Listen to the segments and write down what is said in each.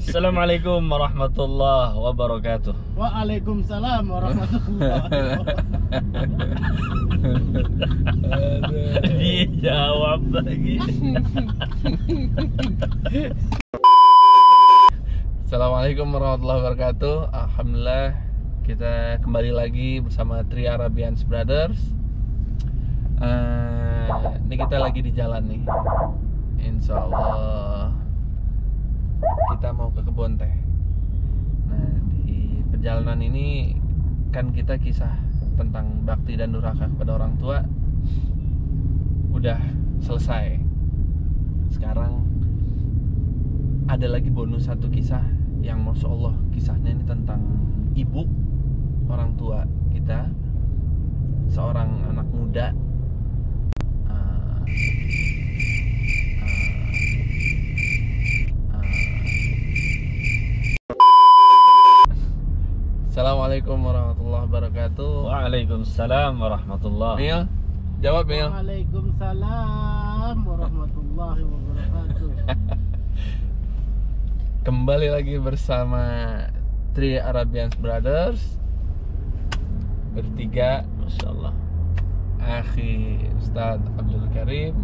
Assalamualaikum warahmatullahi wabarakatuh. Waalaikumsalam warahmatullahi wabarakatuh. Dijawab lagi. Assalamualaikum warahmatullahi wabarakatuh. Alhamdulillah kita kembali lagi bersama Three Arabians Brothers. Ini kita lagi di jalan nih. Insya Allah kita mau ke kebun teh. Nah, di perjalanan ini kan kita kisah tentang bakti dan durhaka kepada orang tua udah selesai. Sekarang ada lagi bonus satu kisah yang Masya Allah, kisahnya ini tentang ibu orang tua kita, seorang anak muda Assalamualaikum warahmatullahi wabarakatuh. Waalaikumsalam warahmatullahi. Mil, jawab Mil. Waalaikumsalam warahmatullahi wabarakatuh. Kembali lagi bersama Three Arabians Brothers bertiga, Masya Allah. Akhi Ustadz Abdul Karim,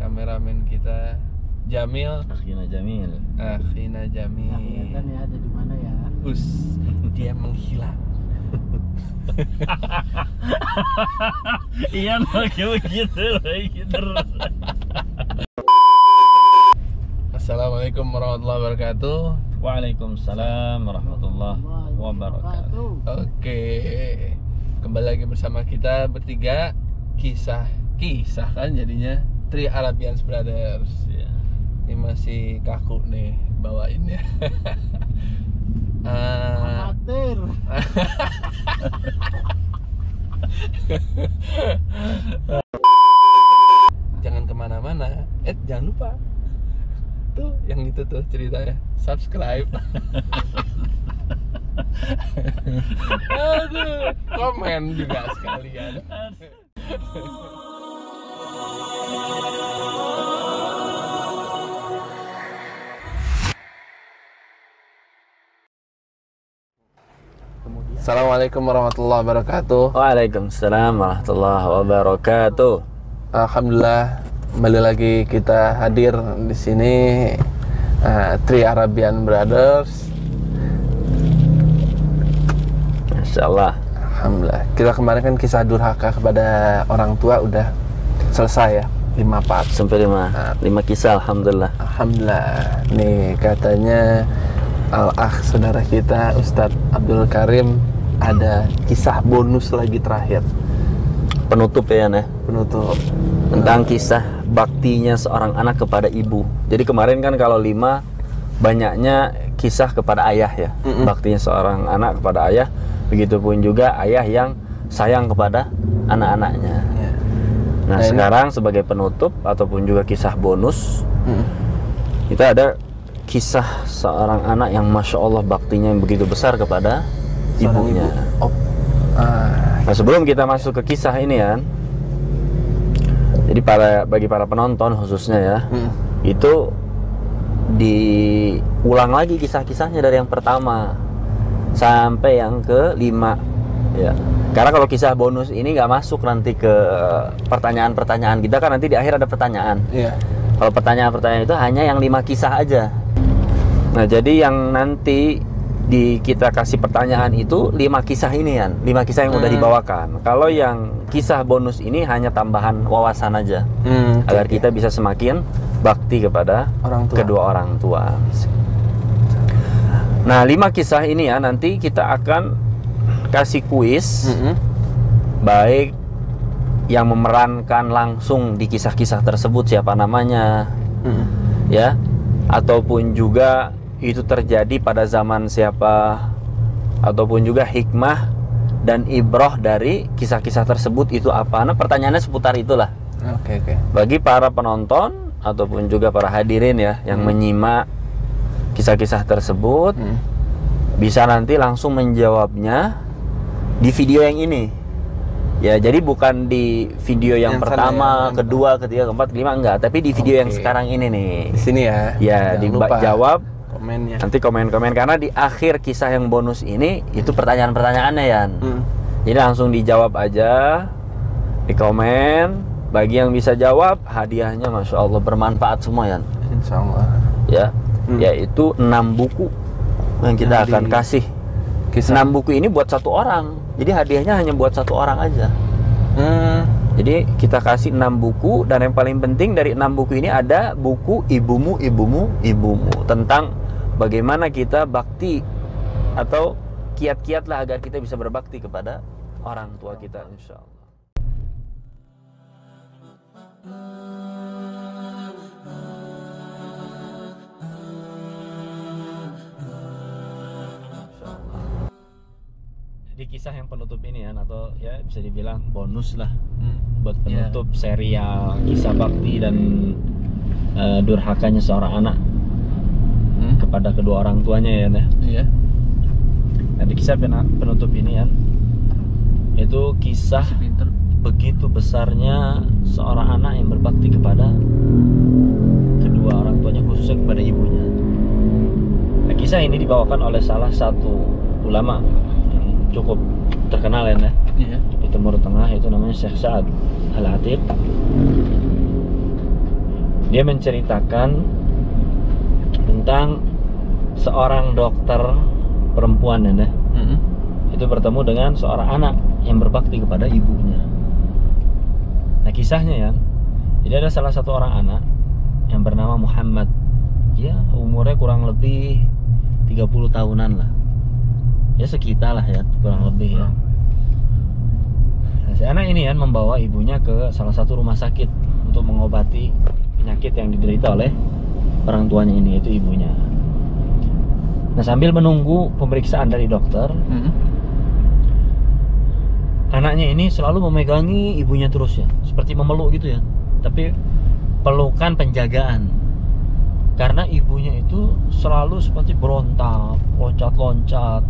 kameramen kita Jamil, Akhina Jamil. Akhina Nah, Jamil. kelihatan ya ada di mana ya. Dia menghilang. Iya, pakai begitu lagi terus. Assalamualaikum warahmatullahi wabarakatuh. Waalaikumsalam warahmatullahi wabarakatuh. Oke, kembali lagi bersama kita bertiga. Kisah kan jadinya Three Arabians Brothers. Ya. Ini masih kaku nih bawainnya. Amatir. Jangan kemana-mana. Jangan lupa tuh yang itu tuh ceritanya, subscribe. Aduh, komen juga sekalian. Assalamualaikum warahmatullahi wabarakatuh. Waalaikumsalam warahmatullahi wabarakatuh. Alhamdulillah, kembali lagi kita hadir di sini, Three Arabian Brothers. Masya Allah. Alhamdulillah. Kita kemarin kan kisah durhaka kepada orang tua udah selesai ya, 5 part. Sampai 5 kisah, alhamdulillah. Alhamdulillah. Nih katanya Al-Akh saudara kita Ustadz Abdul Karim ada kisah bonus lagi terakhir. Penutup ya, Penutup tentang kisah baktinya seorang anak kepada ibu. Jadi kemarin kan kalau 5 banyaknya kisah kepada ayah ya. Baktinya seorang anak kepada ayah. Begitupun juga ayah yang sayang kepada anak-anaknya. Ya. Nah, sekarang sebagai penutup ataupun juga kisah bonus, kita ada kisah seorang anak yang Masya Allah baktinya yang begitu besar kepada ibunya. Nah, sebelum kita masuk ke kisah ini ya, jadi bagi para penonton khususnya ya, itu diulang lagi kisah-kisahnya dari yang pertama sampai yang ke-5 ya. Karena kalau kisah bonus ini nggak masuk nanti ke pertanyaan-pertanyaan kita, kan nanti di akhir ada pertanyaan. Iya. Kalau pertanyaan-pertanyaan itu hanya yang 5 kisah aja. Nah, jadi yang nanti kita kasih pertanyaan itu 5 kisah ini kan, 5 kisah yang udah dibawakan. Kalau yang kisah bonus ini hanya tambahan wawasan aja, agar kita bisa semakin bakti kepada kedua orang tua. Nah, 5 kisah ini ya nanti kita akan kasih kuis, baik yang memerankan langsung di kisah-kisah tersebut siapa namanya, ya, ataupun juga itu terjadi pada zaman siapa, ataupun juga hikmah dan ibrah dari kisah-kisah tersebut itu apa. Nah, pertanyaannya seputar itulah. Oke. Bagi para penonton ataupun juga para hadirin ya yang menyimak kisah-kisah tersebut, bisa nanti langsung menjawabnya di video yang ini. Ya, jadi bukan di video yang Yang sana pertama, ya, kedua, ketiga, keempat, kelima enggak, tapi di video yang Oke. sekarang ini nih. Di sini ya. Ya, Jangan lupa dijawab komennya. nanti komen-komen karena di akhir kisah yang bonus ini itu pertanyaan-pertanyaannya Yan. Jadi langsung dijawab aja di komen. Bagi yang bisa jawab, hadiahnya Masya Allah bermanfaat semua Yan. Insya Allah. Ya, yaitu 6 buku yang kita Yang akan di- kasih. Kisah. 6 buku ini buat satu orang. Jadi hadiahnya hanya buat satu orang aja. Jadi kita kasih 6 buku dan yang paling penting dari 6 buku ini ada buku Ibumu, Ibumu, Ibumu tentang bagaimana kita bakti atau kiat-kiat lah agar kita bisa berbakti kepada orang tua kita insya Allah. Jadi kisah yang penutup ini ya, atau ya bisa dibilang bonus lah buat penutup serial kisah bakti dan durhakanya seorang anak kepada kedua orang tuanya ya. Iya. Nah, di kisah penutup ini ya, itu kisah Pinter. begitu besarnya seorang anak yang berbakti kepada kedua orang tuanya, khususnya kepada ibunya. Nah, kisah ini dibawakan oleh salah satu ulama yang cukup terkenal ya, Iya. di Timur Tengah, itu namanya Syekh Sa'ad Al-Atiq. Dia menceritakan tentang seorang dokter perempuan ya, itu bertemu dengan seorang anak yang berbakti kepada ibunya. Nah, kisahnya ya, jadi ada salah satu orang anak yang bernama Muhammad. Ya, umurnya kurang lebih 30 tahunan lah. Ya sekitar lah ya, kurang lebih ya. Nah, si anak ini kan membawa ibunya ke salah satu rumah sakit untuk mengobati penyakit yang diderita oleh orang tuanya ini, yaitu ibunya. Nah, sambil menunggu pemeriksaan dari dokter, anaknya ini selalu memegangi ibunya terus ya, seperti memeluk gitu ya. Tapi pelukan penjagaan, karena ibunya itu selalu seperti berontak, loncat-loncat,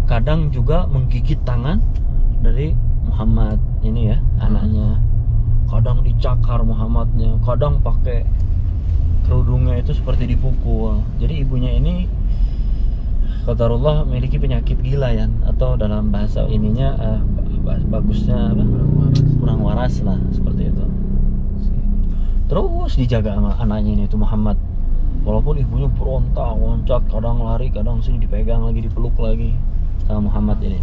kadang juga menggigit tangan dari Muhammad ini ya, anaknya. Kadang dicakar Muhammadnya, kadang pakai kerudungnya itu seperti dipukul. Jadi ibunya ini qadarullah memiliki penyakit gila ya, atau dalam bahasa ininya bagusnya apa? Kurang waras lah, seperti itu. Terus dijaga sama anaknya ini, itu Muhammad. Walaupun ibunya berontak, loncat, kadang lari, kadang sini dipegang lagi, dipeluk lagi sama Muhammad ini.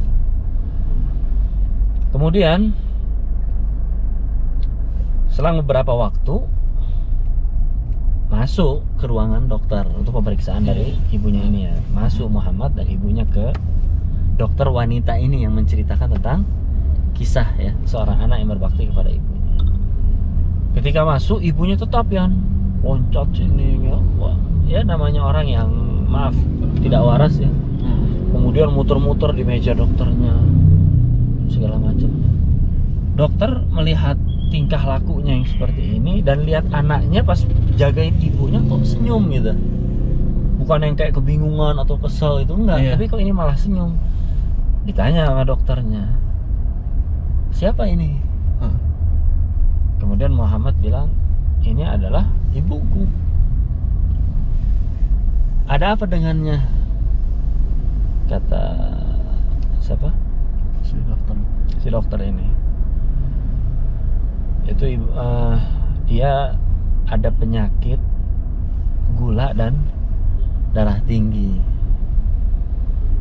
Kemudian selang beberapa waktu masuk ke ruangan dokter untuk pemeriksaan dari ibunya ini ya. Masuk Muhammad dan ibunya ke dokter wanita ini yang menceritakan tentang kisah ya seorang anak yang berbakti kepada ibunya. Ketika masuk, ibunya tetap ya loncat sini ya. Wah, ya namanya orang yang maaf tidak waras ya. Kemudian muter-muter di meja dokternya, segala macam. Dokter melihat tingkah lakunya yang seperti ini dan lihat anaknya pas jagain ibunya kok senyum gitu. Bukan yang kayak kebingungan atau kesel itu enggak, tapi kok ini malah senyum. Ditanya sama dokternya, siapa ini? Kemudian Muhammad bilang, ini adalah ibuku. Ada apa dengannya? Kata siapa? Si dokter ini. Itu dia ada penyakit gula dan darah tinggi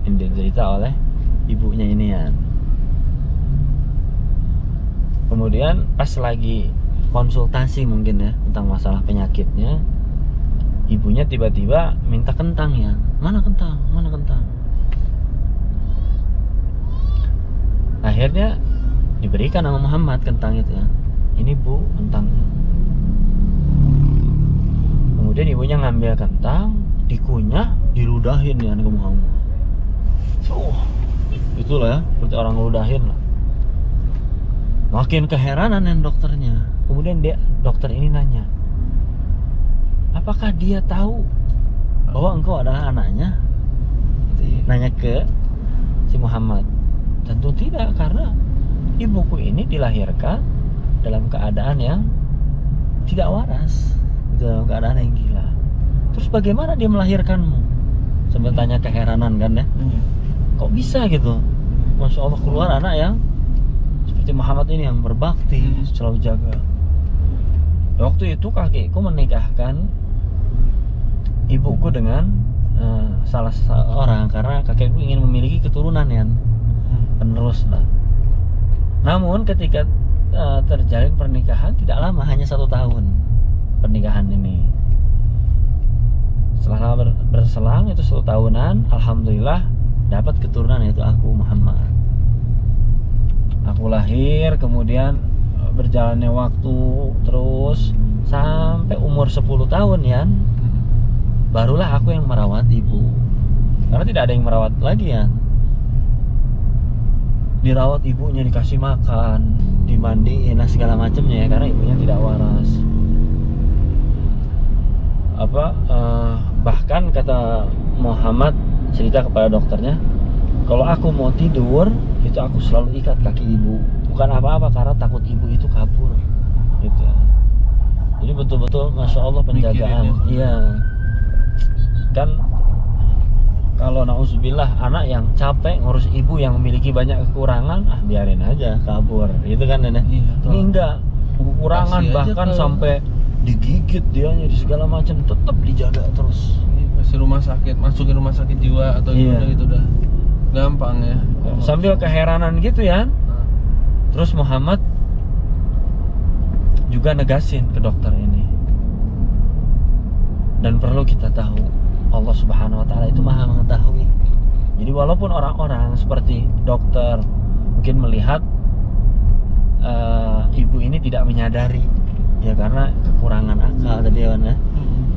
yang diderita oleh ibunya ini ya. Kemudian pas lagi konsultasi mungkin ya tentang masalah penyakitnya, ibunya tiba-tiba minta kentang ya. Mana kentang? Mana kentang? Akhirnya diberikan sama Muhammad kentang itu ya. Ini bu, kentangnya. Kemudian ibunya ngambil kentang, dikunyah, diludahin ya ke Muhammad. Itulah ya, seperti orang ludahin lah. Makin keheranan yang dokternya. Kemudian dokter ini nanya, apakah dia tahu bahwa engkau adalah anaknya? Nanya ke si Muhammad. Tentu tidak, karena ibuku ini dilahirkan dalam keadaan yang tidak waras, dalam keadaan yang gila. Terus bagaimana dia melahirkanmu? Sambil tanya keheranan kan ya. Kok bisa gitu? Masya Allah, keluar anak yang seperti Muhammad ini yang berbakti, selalu jaga. Waktu itu kakekku menikahkan ibuku dengan salah seorang, karena kakekku ingin memiliki keturunan yang penerus lah. Namun ketika terjalin pernikahan tidak lama, hanya 1 tahun pernikahan ini. Setelah berselang itu 1 tahunan, alhamdulillah dapat keturunan, yaitu aku, Muhammad. Aku lahir, kemudian berjalannya waktu terus sampai umur 10 tahun ya, barulah aku yang merawat ibu, karena tidak ada yang merawat lagi ya. Dirawat ibunya, dikasih makan, dimandiin, segala macamnya ya, karena ibunya tidak waras. Bahkan kata Muhammad cerita kepada dokternya, kalau aku mau tidur itu aku selalu ikat kaki ibu, bukan apa-apa, karena takut ibu itu kabur gitu. Jadi betul-betul Masya Allah penjagaan. Iya kan, kalau na'udzubillah anak yang capek ngurus ibu yang memiliki banyak kekurangan, biarin aja kabur gitu kan nenek. Ini enggak, kekurangan bahkan sampai digigit dianya, di segala macam, tetap dijaga terus. Pasti rumah sakit, masukin rumah sakit jiwa atau gimana gitu, udah gampang ya. Sambil keheranan gitu ya. Terus Muhammad juga negasin ke dokter ini, dan perlu kita tahu, Allah Subhanahu wa Ta'ala itu Maha mengetahui. Jadi walaupun orang-orang seperti dokter mungkin melihat ibu ini tidak menyadari ya, karena kekurangan akal tadi ya,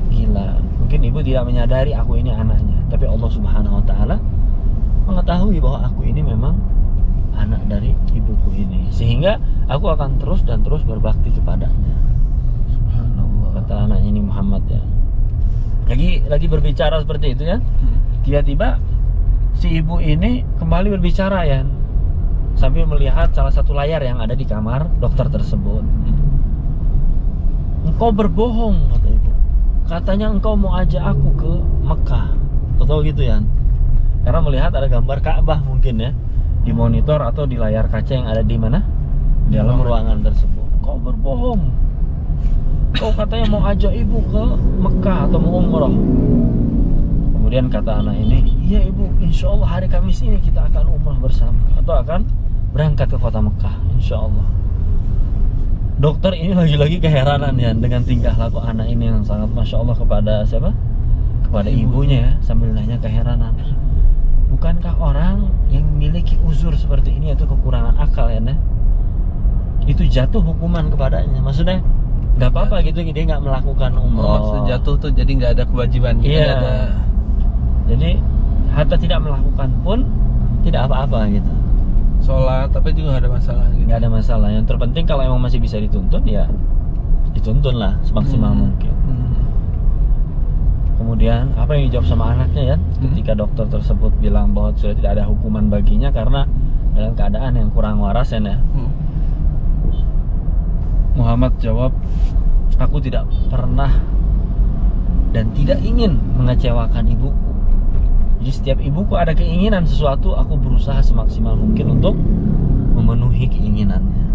gila. Mungkin ibu tidak menyadari aku ini anaknya, tapi Allah Subhanahu wa Ta'ala mengetahui bahwa aku ini memang anak dari ibuku ini, sehingga aku akan terus dan terus berbakti kepadanya. Subhanallah, kata anak ini Muhammad ya. Lagi berbicara seperti itu ya, tiba-tiba si ibu ini kembali berbicara ya, sambil melihat salah satu layar yang ada di kamar dokter tersebut. Engkau berbohong, kata ibu. Katanya engkau mau ajak aku ke Mekah, tahu gitu ya? Karena melihat ada gambar Ka'bah mungkin ya di monitor atau di layar kaca yang ada di mana? Di dalam ruangan tersebut. Engkau berbohong. Kau katanya mau ajak ibu ke Mekah atau mau umroh. Kemudian kata anak ini, iya ibu, insya Allah hari Kamis ini kita akan umroh bersama, atau akan berangkat ke kota Mekah, insya Allah. Dokter ini lagi-lagi keheranan ya dengan tingkah laku anak ini yang sangat Masya Allah kepada siapa? Kepada ibunya ya, sambil nanya keheranan. Bukankah orang yang memiliki uzur seperti ini atau kekurangan akal ya, nah? Itu jatuh hukuman kepadanya, maksudnya nggak apa-apa gitu, dia nggak melakukan umroh. Jatuh tuh jadi nggak ada kewajiban. Iya. Ada. Jadi hatta tidak melakukan pun tidak apa-apa gitu. Sholat tapi juga nggak ada masalah. Gitu. Nggak ada masalah. Yang terpenting kalau emang masih bisa dituntun ya dituntun lah semaksimal mungkin. Kemudian apa yang dijawab sama anaknya ya? Ketika dokter tersebut bilang bahwa sudah tidak ada hukuman baginya karena dalam keadaan yang kurang waras ya. Muhammad jawab, aku tidak pernah dan tidak ingin mengecewakan ibuku. Jadi setiap ibuku ada keinginan sesuatu, aku berusaha semaksimal mungkin untuk memenuhi keinginannya.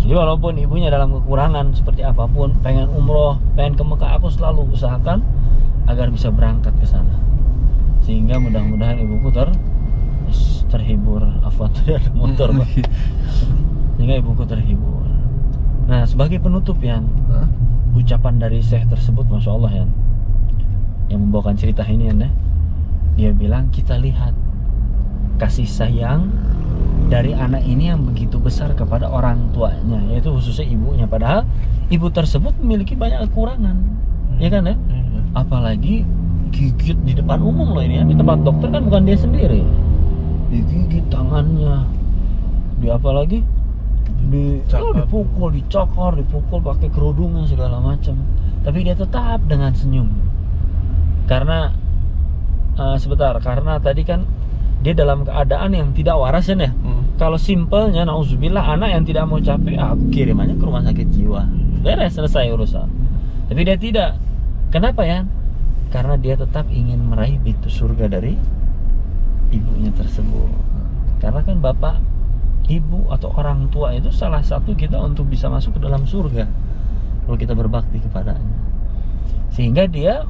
Jadi walaupun ibunya dalam kekurangan seperti apapun, pengen umroh, pengen ke Mekah, aku selalu usahakan agar bisa berangkat ke sana. Sehingga mudah-mudahan ibuku terhibur. Afwan, tadi ada motor Pak. Sehingga ibuku terhibur. Nah, sebagai penutup yang ucapan dari Syekh tersebut, Masya Allah ya, yang membawakan cerita ini ya, dia bilang, kita lihat kasih sayang dari anak ini yang begitu besar kepada orang tuanya, yaitu khususnya ibunya. Padahal ibu tersebut memiliki banyak kekurangan, ya kan ya? Apalagi gigit di depan umum loh ini ya, di tempat dokter kan bukan dia sendiri, digigit tangannya, di apalagi dipukul, dicokor, dipukul pakai kerudungan segala macam. Tapi dia tetap dengan senyum. Karena karena tadi kan dia dalam keadaan yang tidak waras ya. Kalau simpelnya, nauzubillah, anak yang tidak mau capek, aku kirim aja ke rumah sakit jiwa, beres, selesai urusan. Tapi dia tidak. Kenapa ya? Karena dia tetap ingin meraih pintu surga dari ibunya tersebut. Karena kan bapak, ibu atau orang tua itu salah satu kita untuk bisa masuk ke dalam surga kalau kita berbakti kepadanya. Sehingga dia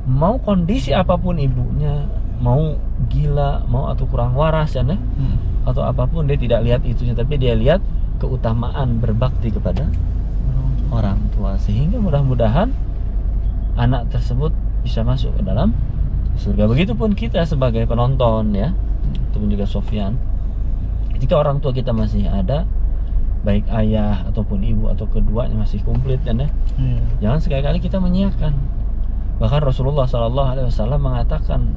mau kondisi apapun ibunya, mau gila, mau atau kurang waras ya, atau apapun, dia tidak lihat itunya, tapi dia lihat keutamaan berbakti kepada orang tua. Sehingga mudah-mudahan anak tersebut bisa masuk ke dalam surga. Begitupun kita sebagai penonton ya, ataupun juga Sofyan, ketika orang tua kita masih ada, baik ayah ataupun ibu atau keduanya masih komplit kan ya, jangan sekali-kali kita menyiakan. Bahkan Rasulullah SAW mengatakan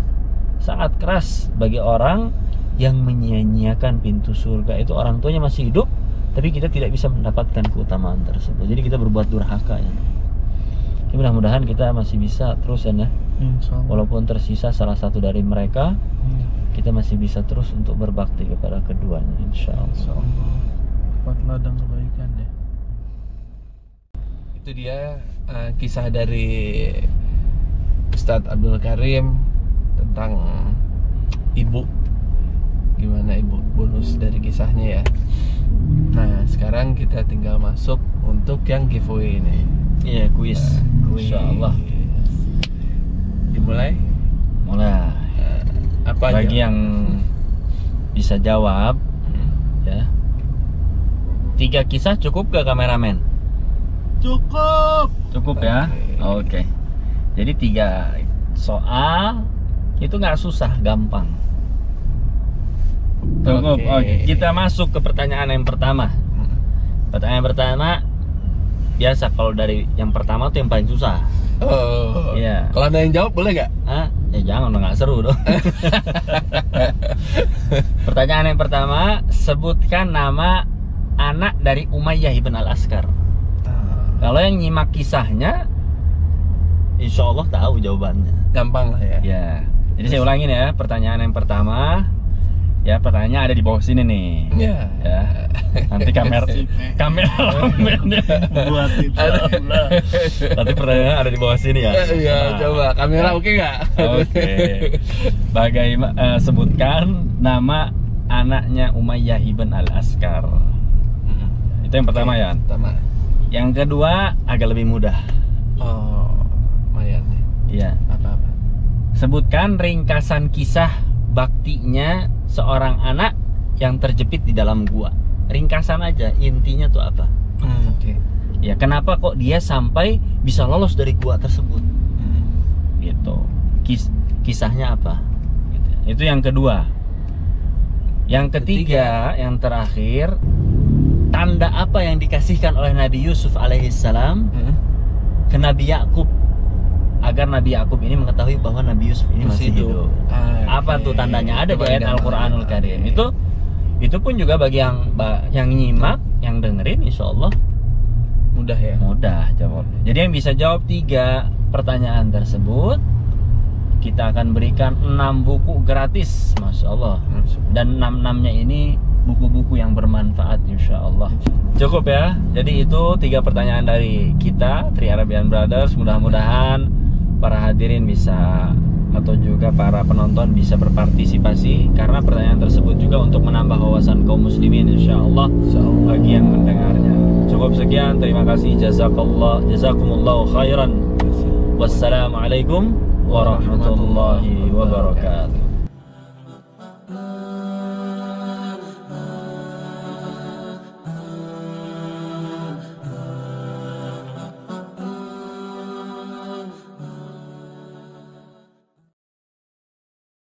sangat keras bagi orang yang menyia-nyiakan pintu surga itu orang tuanya masih hidup, tapi kita tidak bisa mendapatkan keutamaan tersebut. Jadi kita berbuat durhaka ya. Jadi mudah-mudahan kita masih bisa terus ya, walaupun tersisa salah satu dari mereka, kita masih bisa terus untuk berbakti kepada keduanya, insya Allah. Buat ladang kebaikan deh. Itu dia kisah dari Ustadz Abdul Karim tentang ibu. Gimana ibu, bonus dari kisahnya ya. Nah sekarang kita tinggal masuk untuk yang giveaway ini. Iya, kuis. Insya Allah. Dimulai? Mulai. Apa Bagi aja? yang bisa jawab ya, 3 kisah cukup gak kameramen? Cukup ya. Oke. Jadi 3 soal itu nggak susah, gampang. Cukup. Oke. Kita masuk ke pertanyaan yang pertama. Pertanyaan pertama, biasa kalau dari yang pertama tuh yang paling susah. Oh. Iya. Kalau ada yang jawab boleh nggak? Hah? Ya jangan, udah nggak seru dong. Pertanyaan yang pertama, sebutkan nama anak dari Umayyah ibn al-Askar. Kalau yang nyimak kisahnya, insya Allah tahu jawabannya. Gampang lah ya. Ya. Jadi saya ulangin ya, pertanyaan yang pertama. Ya, pertanyaannya ada di bawah sini nih. Iya. Ya. Nanti kamera buat Allah. Nanti pertanyaan ada di bawah sini ya. Iya, Nah. coba kamera oke nggak? Oke. Bagaimana sebutkan nama anaknya Umayyah ibn al-Askar. Itu yang pertama ya. Pertama. Yang kedua agak lebih mudah. Oh, lumayan nih. Iya. Apa-apa? Sebutkan ringkasan kisah baktinya seorang anak yang terjepit di dalam gua. Ringkasan aja, intinya tuh apa? Oke. Ya, kenapa kok dia sampai bisa lolos dari gua tersebut? Gitu. Kisahnya apa? Gitu. Itu yang kedua. Yang ketiga, yang terakhir, tanda apa yang dikasihkan oleh Nabi Yusuf alaihissalam ke Nabi Yakub agar Nabi Yakub ini mengetahui bahwa Nabi Yusuf ini masih hidup. Apa tuh tandanya? Ada di ayat Al-Qur'anul Karim. Itu pun juga bagi yang nyimak, yang dengerin, insya Allah Mudah ya. mudah jawabnya. Jadi yang bisa jawab 3 pertanyaan tersebut, kita akan berikan 6 buku gratis, masya Allah. Dan 6-6-nya ini buku-buku yang bermanfaat, insya Allah. Cukup ya. Jadi itu 3 pertanyaan dari kita, Tri Arabian Brothers. Mudah-mudahan para hadirin bisa, atau juga para penonton bisa berpartisipasi, karena pertanyaan tersebut juga untuk menambah wawasan kaum muslimin, insya Allah bagi yang mendengarnya. Cukup sekian, terima kasih, jazakumullahu khairan. Wassalamualaikum warahmatullahi wabarakatuh.